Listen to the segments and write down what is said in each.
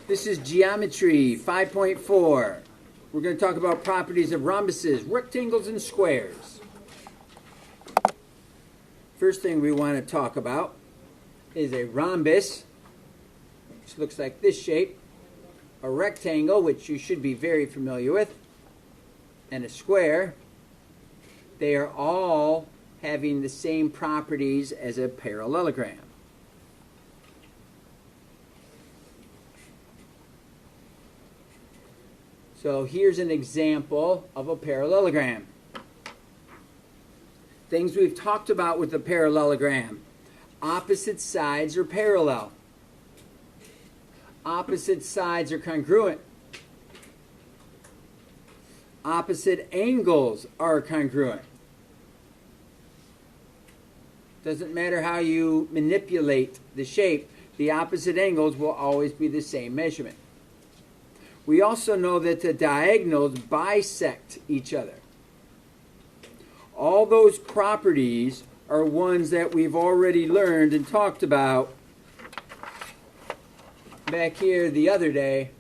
This is Geometry 5.4. We're going to talk about properties of rhombuses, rectangles, and squares. First thing we want to talk about is a rhombus, which looks like this shape, a rectangle, which you should be very familiar with, and a square. They are all having the same properties as a parallelogram. So here's an example of a parallelogram. Things we've talked about with the parallelogram. Opposite sides are parallel. Opposite sides are congruent. Opposite angles are congruent. Doesn't matter how you manipulate the shape, the opposite angles will always be the same measurement. We also know that the diagonals bisect each other. All those properties are ones that we've already learned and talked about back here the other day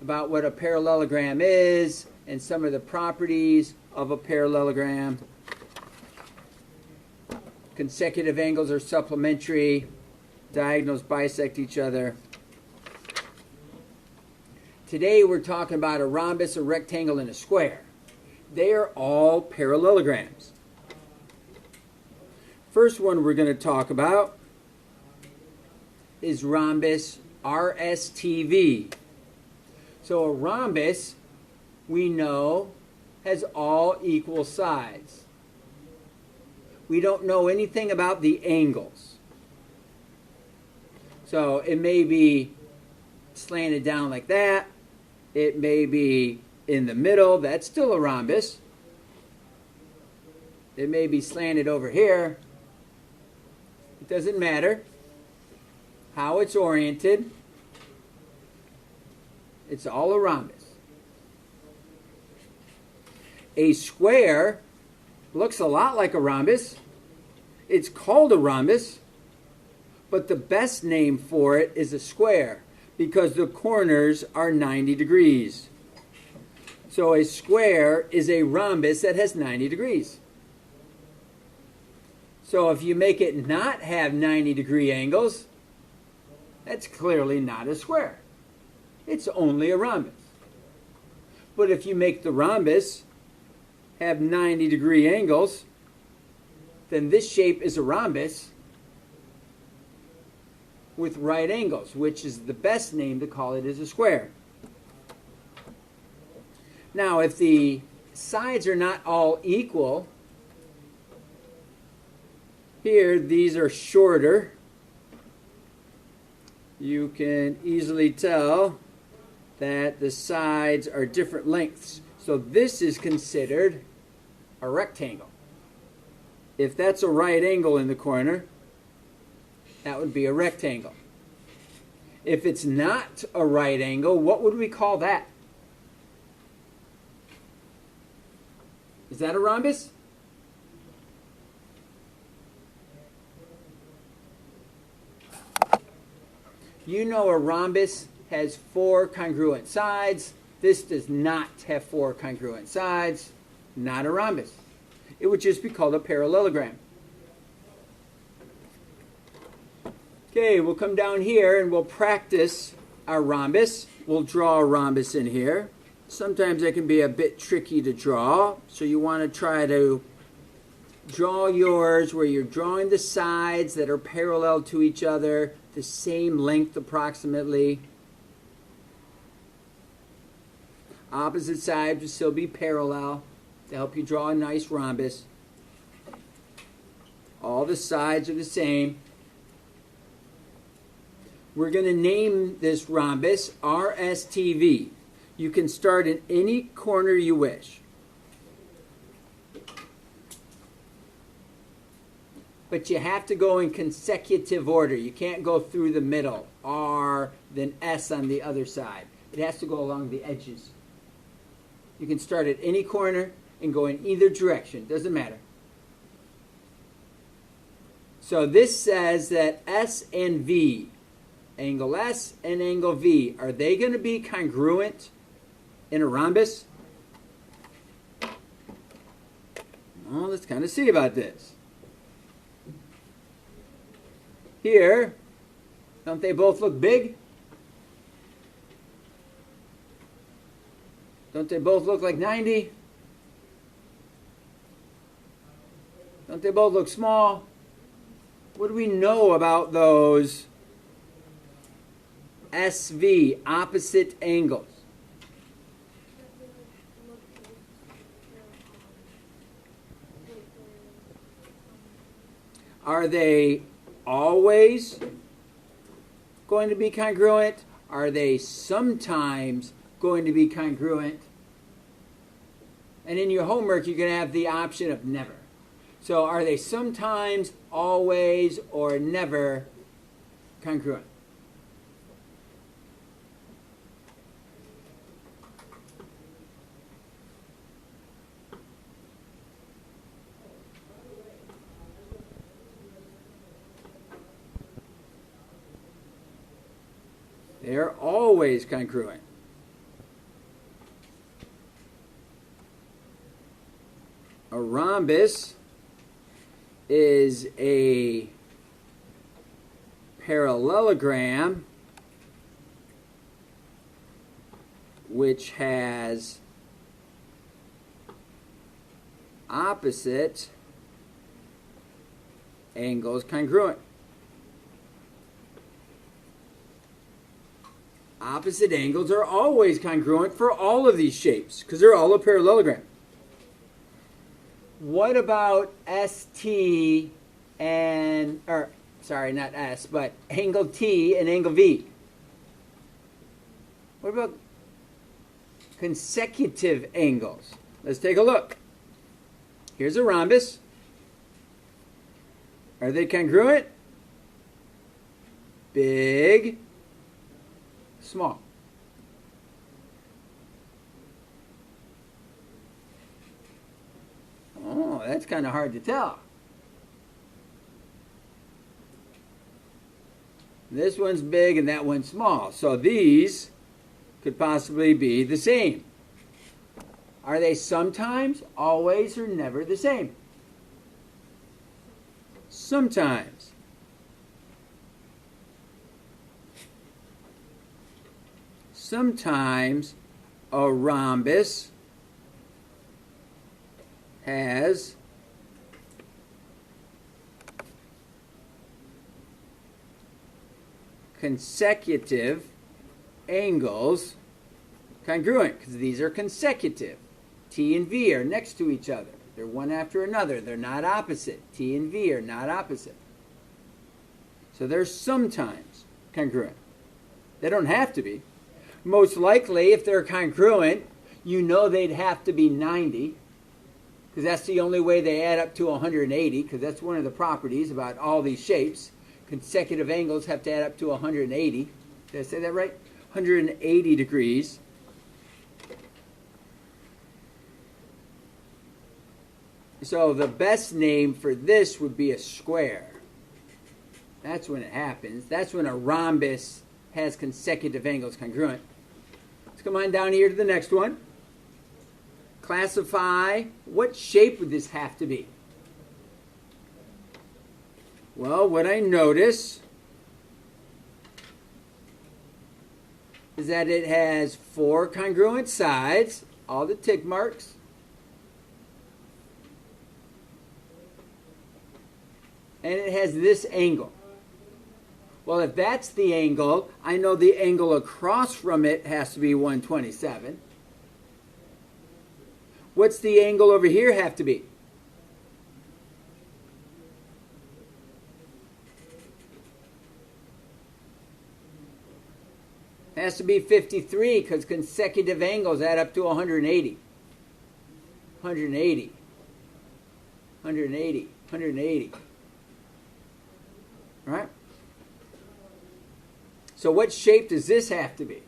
about what a parallelogram is and some of the properties of a parallelogram. Consecutive angles are supplementary. Diagonals bisect each other. Today we're talking about a rhombus, a rectangle, and a square. They are all parallelograms. First one we're going to talk about is rhombus, RSTV. So a rhombus, we know, has all equal sides. We don't know anything about the angles. So it may be slanted down like that. It may be in the middle. That's still a rhombus. It may be slanted over here. It doesn't matter how it's oriented. It's all a rhombus. A square looks a lot like a rhombus. It's called a rhombus, but the best name for it is a square because the corners are 90 degrees. So a square is a rhombus that has 90 degrees. So if you make it not have 90-degree angles, that's clearly not a square. It's only a rhombus. But if you make the rhombus have 90-degree angles, then this shape is a rhombus with right angles, which is the best name to call it as a square. Now, if the sides are not all equal, here these are shorter. You can easily tell that the sides are different lengths. So this is considered a rectangle. If that's a right angle in the corner, that would be a rectangle. If it's not a right angle, what would we call that? Is that a rhombus? You know a rhombus has 4 congruent sides. This does not have 4 congruent sides. Not a rhombus. It would just be called a parallelogram. Okay, we'll come down here and we'll practice our rhombus. We'll draw a rhombus in here. Sometimes that can be a bit tricky to draw, so you want to try to draw yours where you're drawing the sides that are parallel to each other, the same length approximately. Opposite sides will still be parallel to help you draw a nice rhombus. All the sides are the same. We're going to name this rhombus RSTV. You can start in any corner you wish. But you have to go in consecutive order. You can't go through the middle. R, then S on the other side. It has to go along the edges. You can start at any corner and go in either direction. Doesn't matter. So this says that S and V Angle S and angle V. Are they going to be congruent in a rhombus? Well, let's kind of see about this. Here, don't they both look big? Don't they both look like 90? Don't they both look small? What do we know about those SV, opposite angles? Are they always going to be congruent? Are they sometimes going to be congruent? And in your homework, you're going to have the option of never. So are they sometimes, always, or never congruent? They're always congruent. A rhombus is a parallelogram which has opposite angles congruent. Opposite angles are always congruent for all of these shapes because they're all a parallelogram. What about ST and, or sorry, not S, but angle T and angle V? What about consecutive angles? Let's take a look. Here's a rhombus. Are they congruent? Big, small. Oh, that's kind of hard to tell. This one's big and that one's small. So these could possibly be the same. Are they sometimes, always, or never the same? Sometimes. Sometimes a rhombus has consecutive angles congruent because these are consecutive. T and V are next to each other. They're one after another. They're not opposite. T and V are not opposite. So they're sometimes congruent. They don't have to be. Most likely, if they're congruent, you know they'd have to be 90 because that's the only way they add up to 180 because that's one of the properties about all these shapes. Consecutive angles have to add up to 180. Did I say that right? 180 degrees. So the best name for this would be a square. That's when it happens. That's when a rhombus has consecutive angles congruent. Let's come on down here to the next one. Classify, what shape would this have to be? Well, what I notice is that it has 4 congruent sides, all the tick marks. And it has this angle. Well, if that's the angle, I know the angle across from it has to be 127. What's the angle over here have to be? It has to be 53 because consecutive angles add up to 180. 180. 180. 180. All right? So what shape does this have to be?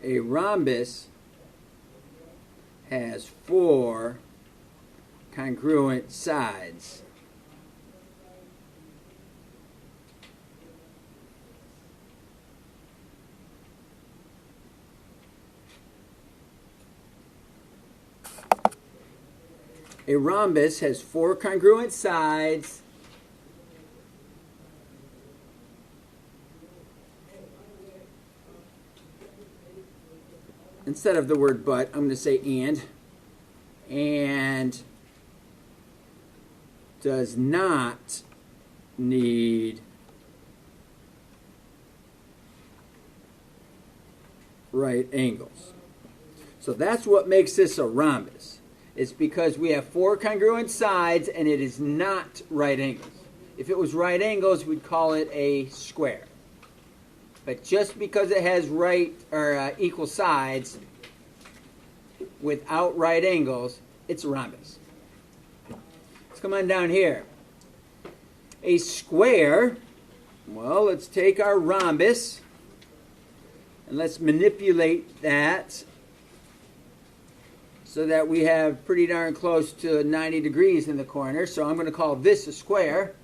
A rhombus has 4 congruent sides. A rhombus has 4 congruent sides instead of the word but, I'm going to say and does not need right angles. So that's what makes this a rhombus. It's because we have 4 congruent sides and it is not right angles. If it was right angles, we'd call it a square. But just because it has right or equal sides without right angles, it's a rhombus. Let's come on down here. A square, well, let's take our rhombus and let's manipulate that so that we have pretty darn close to 90 degrees in the corner. So I'm going to call this a square.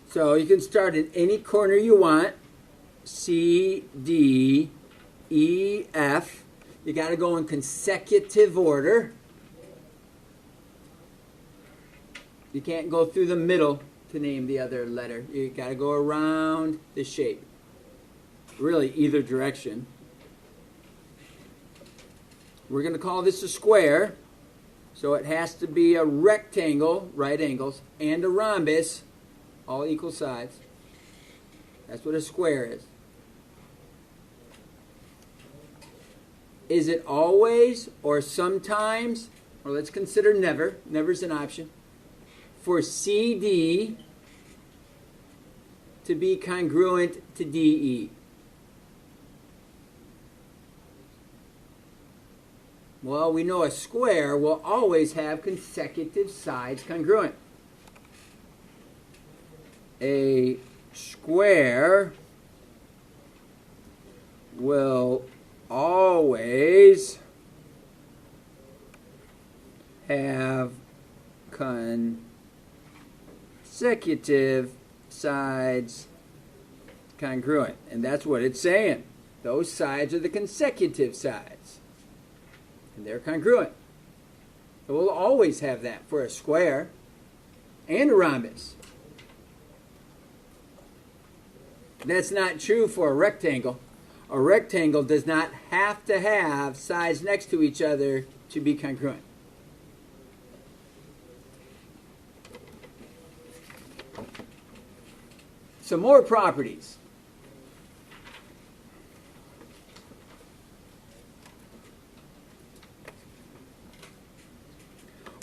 So you can start at any corner you want. C, D, E, F. You got to go in consecutive order. You can't go through the middle to name the other letter. You got to go around the shape. Really, either direction. We're going to call this a square. So it has to be a rectangle, right angles, and a rhombus, all equal sides. That's what a square is. Is it always or sometimes, or let's consider never, never's an option, for CD to be congruent to DE? Well, we know a square will always have consecutive sides congruent. A square will always have consecutive sides congruent. And that's what it's saying. Those sides are the consecutive sides. And they're congruent. So we'll always have that for a square and a rhombus. That's not true for a rectangle. A rectangle does not have to have sides next to each other to be congruent. Some more properties.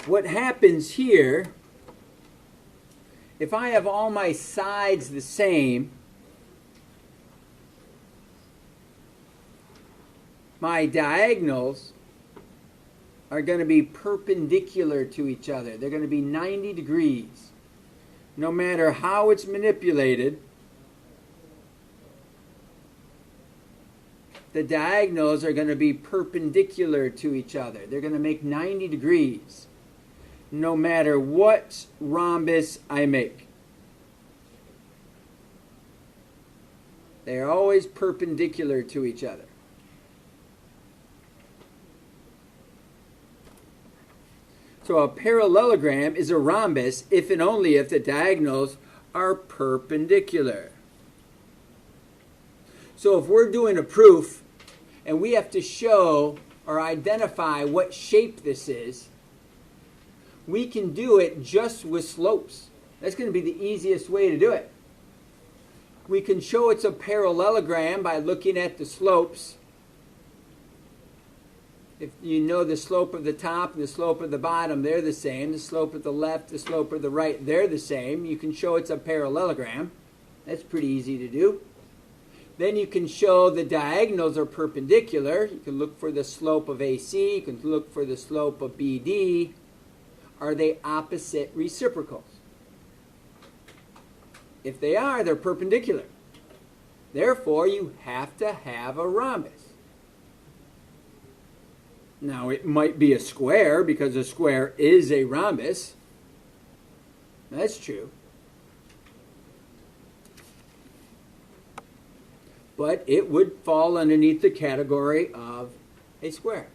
What happens here, if I have all my sides the same, my diagonals are going to be perpendicular to each other. They're going to be 90 degrees. No matter how it's manipulated, the diagonals are going to be perpendicular to each other. They're going to make 90 degrees, no matter what rhombus I make. They are always perpendicular to each other. So a parallelogram is a rhombus if and only if the diagonals are perpendicular. So if we're doing a proof and we have to show or identify what shape this is, we can do it just with slopes. That's going to be the easiest way to do it. We can show it's a parallelogram by looking at the slopes. If you know the slope of the top and the slope of the bottom, they're the same. The slope of the left, the slope of the right, they're the same. You can show it's a parallelogram. That's pretty easy to do. Then you can show the diagonals are perpendicular. You can look for the slope of AC. You can look for the slope of BD. Are they opposite reciprocals? If they are, they're perpendicular. Therefore, you have to have a rhombus. Now, it might be a square because a square is a rhombus. That's true. But it would fall underneath the category of a square.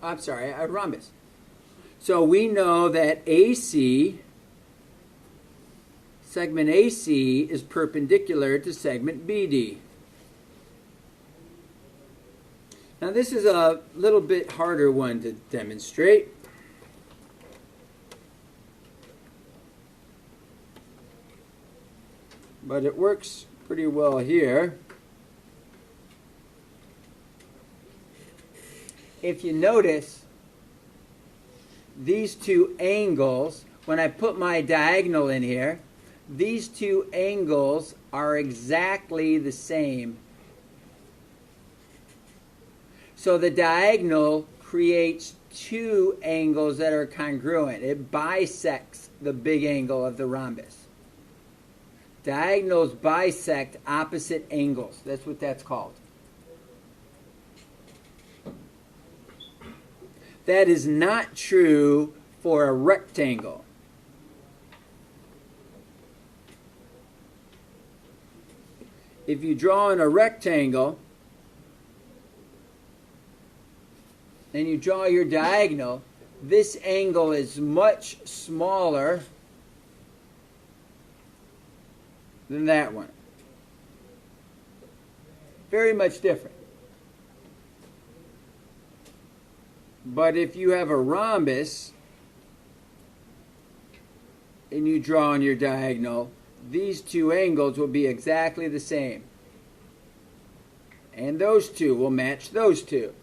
I'm sorry, a rhombus. So we know that AC, segment AC, is perpendicular to segment BD. Now this is a little bit harder one to demonstrate. But it works pretty well here. If you notice, these two angles, when I put my diagonal in here, these two angles are exactly the same. So the diagonal creates two angles that are congruent. It bisects the big angle of the rhombus. Diagonals bisect opposite angles. That's what that's called. That is not true for a rectangle. If you draw in a rectangle and you draw your diagonal, this angle is much smaller than that one. Very much different. But if you have a rhombus and you draw on your diagonal, these two angles will be exactly the same. And those two will match those two.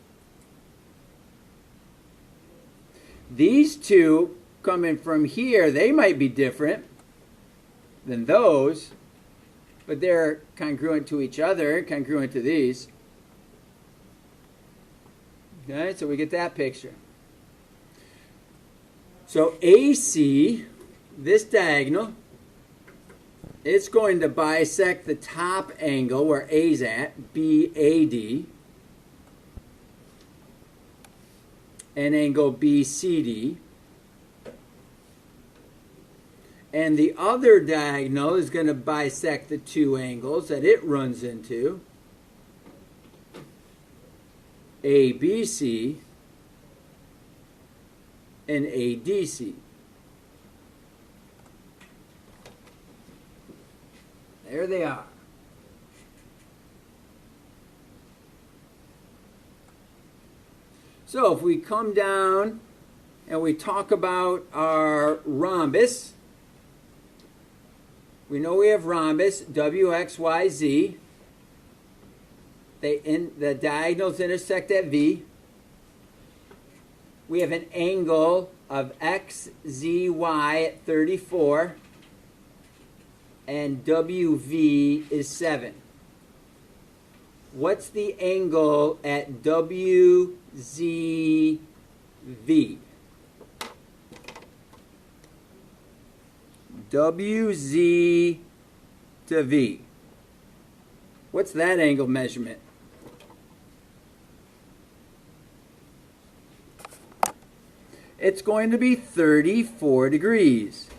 These two coming from here, they might be different than those, but they're congruent to each other, congruent to these. Okay, so we get that picture. So AC, this diagonal, it's going to bisect the top angle where A's at, BAD, and angle BCD. And the other diagonal is going to bisect the two angles that it runs into, ABC and ADC. There they are. So if we come down and we talk about our rhombus, we know we have rhombus, WXYZ. The diagonals intersect at V. We have an angle of XZY at 34, and WV is 7. What's the angle at WZV? WZ to V. What's that angle measurement? It's going to be 34 degrees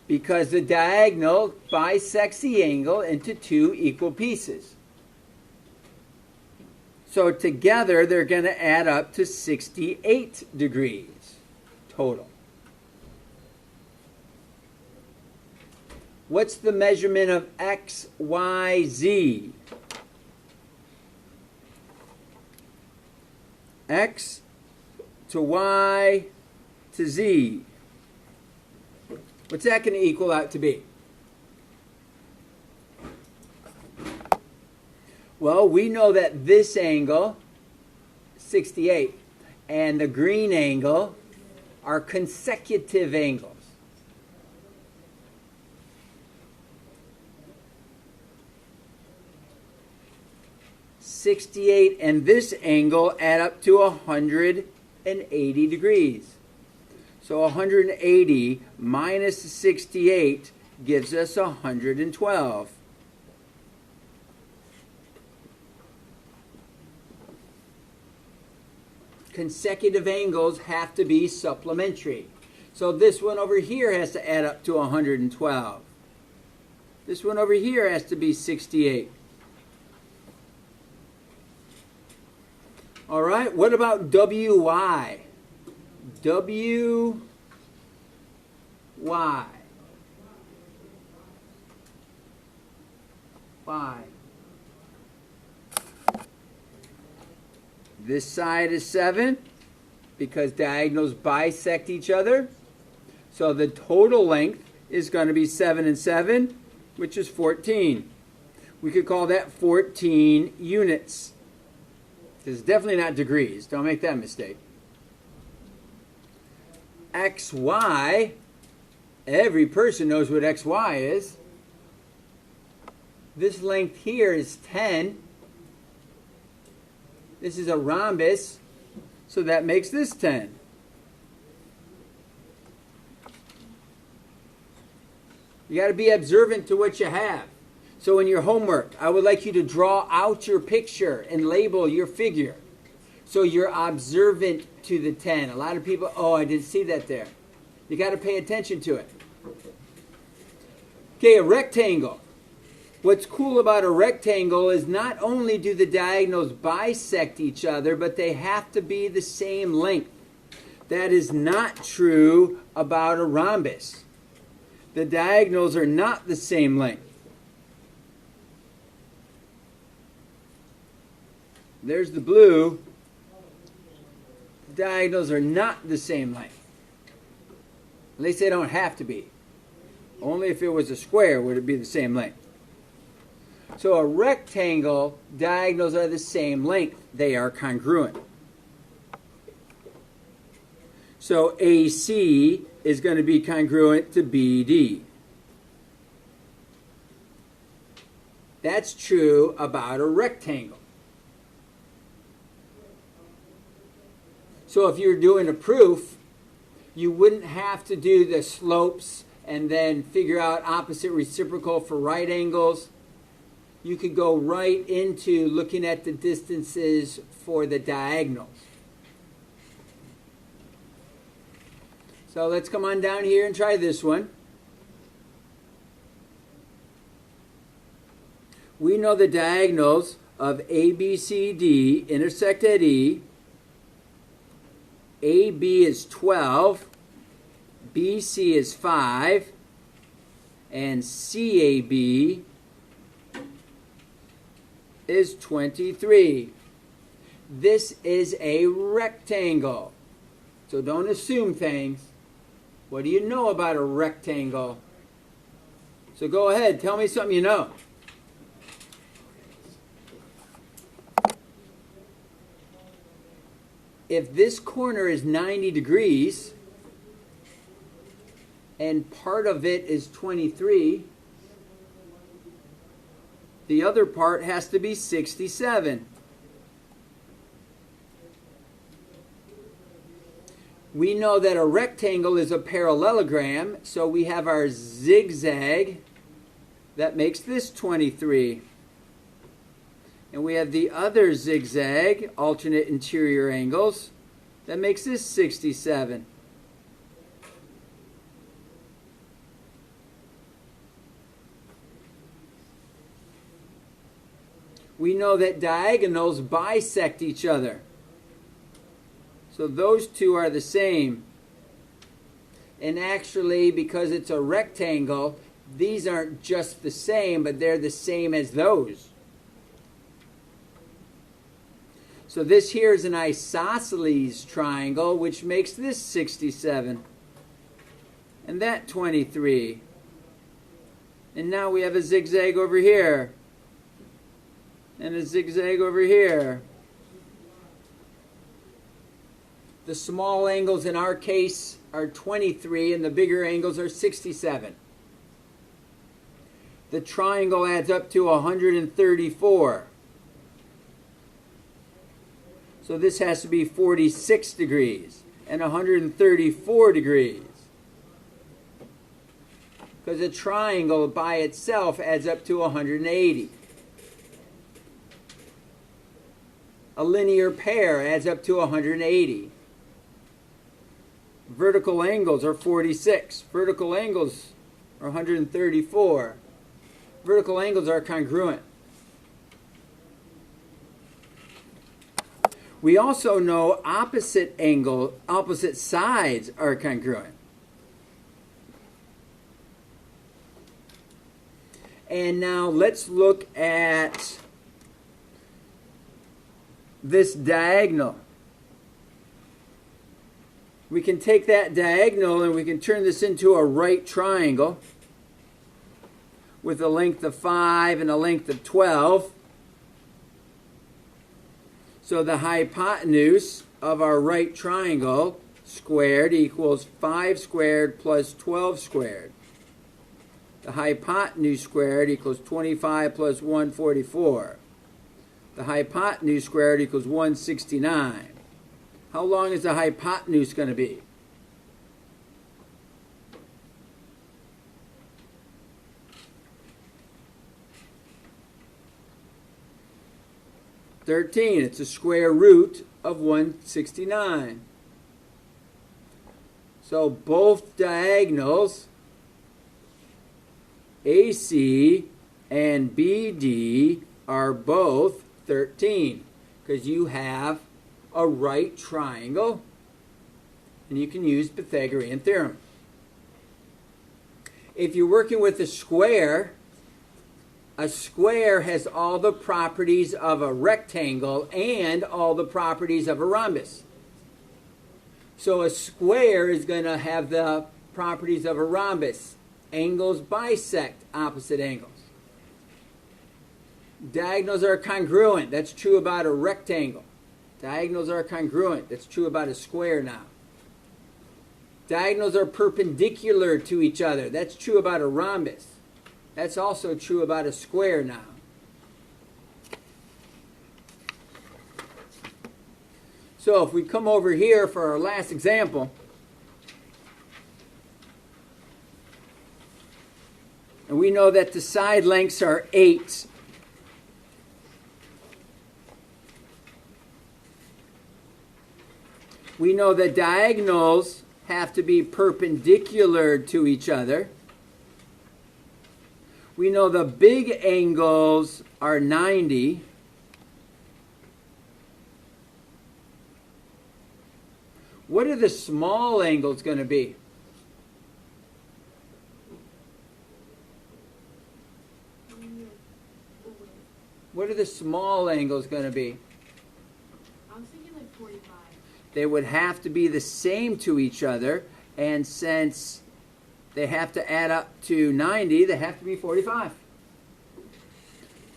because the diagonal bisects the angle into two equal pieces. So together they're going to add up to 68 degrees total. What's the measurement of XYZ? X to Y to Z. What's that going to equal out to be? Well, we know that this angle, 68, and the green angle are consecutive angles. 68 and this angle add up to 180 degrees. So 180 minus 68 gives us 112. Consecutive angles have to be supplementary. So this one over here has to add up to 112. This one over here has to be 68. All right, what about WY? WY. Y. This side is 7 because diagonals bisect each other. So the total length is going to be 7 and 7, which is 14. We could call that 14 units. This is definitely not degrees. Don't make that mistake. XY, every person knows what XY is. This length here is 10. This is a rhombus, so that makes this 10. You got to be observant to what you have. So in your homework, I would like you to draw out your picture and label your figure. So you're observant to the 10. A lot of people, oh, I didn't see that there. You got to pay attention to it. Okay, a rectangle. What's cool about a rectangle is not only do the diagonals bisect each other, but they have to be the same length. That is not true about a rhombus. The diagonals are not the same length. There's the blue. The diagonals are not the same length. At least they don't have to be. Only if it was a square would it be the same length. So a rectangle, diagonals are the same length. They are congruent. So AC is going to be congruent to BD. That's true about a rectangle. So if you're doing a proof, you wouldn't have to do the slopes and then figure out opposite reciprocal for right angles. You could go right into looking at the distances for the diagonals. So let's come on down here and try this one. We know the diagonals of ABCD intersect at E. AB is 12, BC is 5, and CAB is 23. This is a rectangle. So don't assume things. What do you know about a rectangle? So go ahead, tell me something you know. If this corner is 90 degrees and part of it is 23, the other part has to be 67. We know that a rectangle is a parallelogram, so we have our zigzag that makes this 23. And we have the other zigzag, alternate interior angles, that makes this 67. We know that diagonals bisect each other. So those two are the same. And actually, because it's a rectangle, these aren't just the same, but they're the same as those. So this here is an isosceles triangle, which makes this 67. And that 23. And now we have a zigzag over here. And a zigzag over here. The small angles in our case are 23 and the bigger angles are 67. The triangle adds up to 134. So this has to be 46 degrees and 134 degrees. Because a triangle by itself adds up to 180. A linear pair adds up to 180. Vertical angles are 46. Vertical angles are 134. Vertical angles are congruent. We also know opposite sides are congruent. And now let's look at this diagonal. We can take that diagonal and we can turn this into a right triangle with a length of 5 and a length of 12. So the hypotenuse of our right triangle squared equals 5 squared plus 12 squared. The hypotenuse squared equals 25 plus 144. The hypotenuse squared equals 169. How long is the hypotenuse going to be? It's a square root of 169. So both diagonals, AC and BD, are both 13 because you have a right triangle and you can use Pythagorean theorem. If you're working with a square has all the properties of a rectangle and all the properties of a rhombus. So a square is going to have the properties of a rhombus. Angles bisect opposite angles. Diagonals are congruent. That's true about a rectangle. Diagonals are congruent. That's true about a square now. Diagonals are perpendicular to each other. That's true about a rhombus. That's also true about a square now. So if we come over here for our last example, and we know that the side lengths are 8. We know that diagonals have to be perpendicular to each other. We know the big angles are 90. What are the small angles going to be? What are the small angles going to be? I was thinking like 45. They would have to be the same to each other, and since they have to add up to 90, they have to be 45.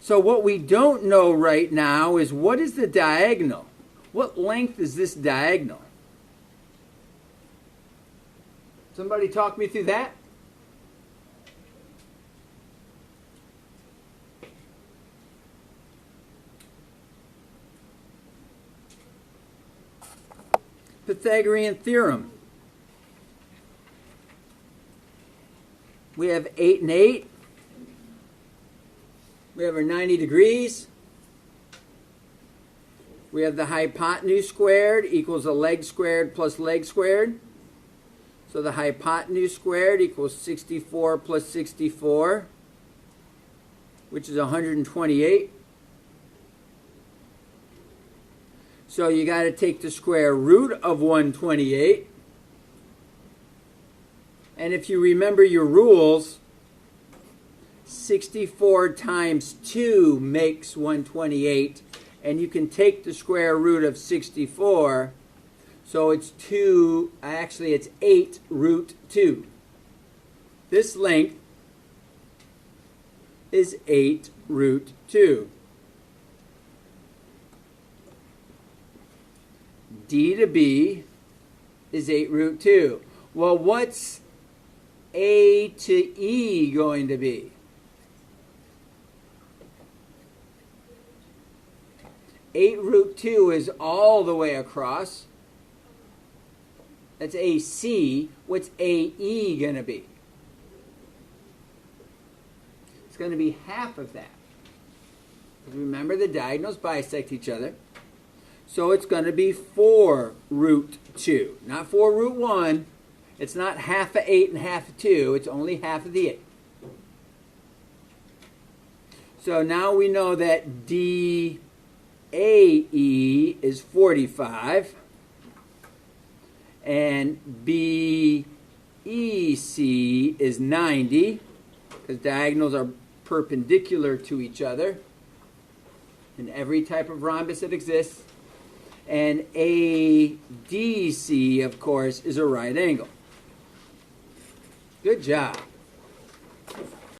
So what we don't know right now is what is the diagonal? What length is this diagonal? Somebody talk me through that? Pythagorean theorem. We have 8 and 8. We have our 90 degrees. We have the hypotenuse squared equals a leg squared plus leg squared. So the hypotenuse squared equals 64 plus 64, which is 128. So you got to take the square root of 128. And if you remember your rules, 64 times 2 makes 128. And you can take the square root of 64. So it's 2, actually it's 8 root 2. This length is 8 root 2. D to B is 8 root 2. Well, what's A to E going to be? 8 root 2 is all the way across. That's AC. What's AE going to be? It's going to be half of that. Remember, the diagonals bisect each other. So it's going to be 4 root 2. Not 4 root 1. It's not half of 8 and half of 2. It's only half of the 8. So now we know that DAE is 45. And BEC is 90. Because diagonals are perpendicular to each other in every type of rhombus that exists. And ADC, of course, is a right angle. Good job.